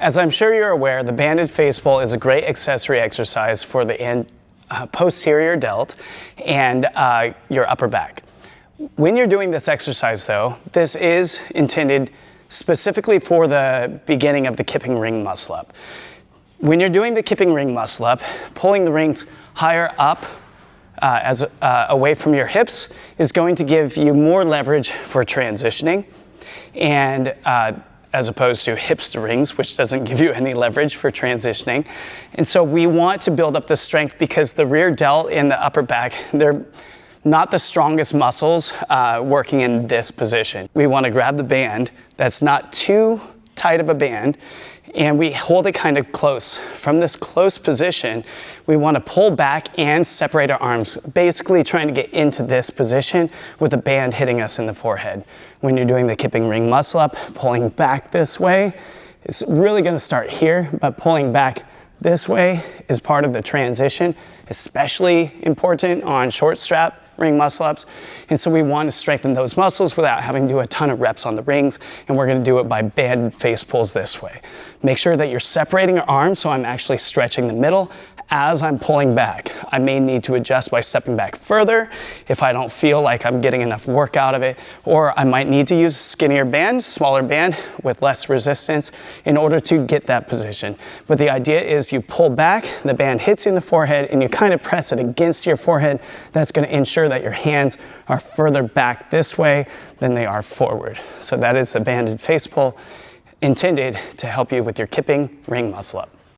As I'm sure you're aware, the banded face pull is a great accessory exercise for the posterior delt and your upper back. When you're doing this exercise though, this is intended specifically for the beginning of the kipping ring muscle up. When you're doing the kipping ring muscle up, pulling the rings higher up away from your hips is going to give you more leverage for transitioning, and as opposed to hips to rings, which doesn't give you any leverage for transitioning. And so we want to build up the strength because the rear delt and the upper back, they're not the strongest muscles working in this position. We want to grab the band that's not too tight of a band, and we hold it kind of close. From this close position, we want to pull back and separate our arms, basically trying to get into this position with the band hitting us in the forehead. When you're doing the kipping ring muscle up, pulling back this way, it's really going to start here, but pulling back this way is part of the transition, especially important on short strap ring muscle ups. And so we want to strengthen those muscles without having to do a ton of reps on the rings, and we're going to do it by banded face pulls this way. Make sure that you're separating your arms so I'm actually stretching the middle as I'm pulling back. I may need to adjust by stepping back further if I don't feel like I'm getting enough work out of it, or I might need to use a skinnier band, smaller band with less resistance in order to get that position. But the idea is you pull back, the band hits you in the forehead, and you kind of press it against your forehead. That's going to ensure that your hands are further back this way than they are forward. So that is the banded face pull, intended to help you with your kipping ring muscle up.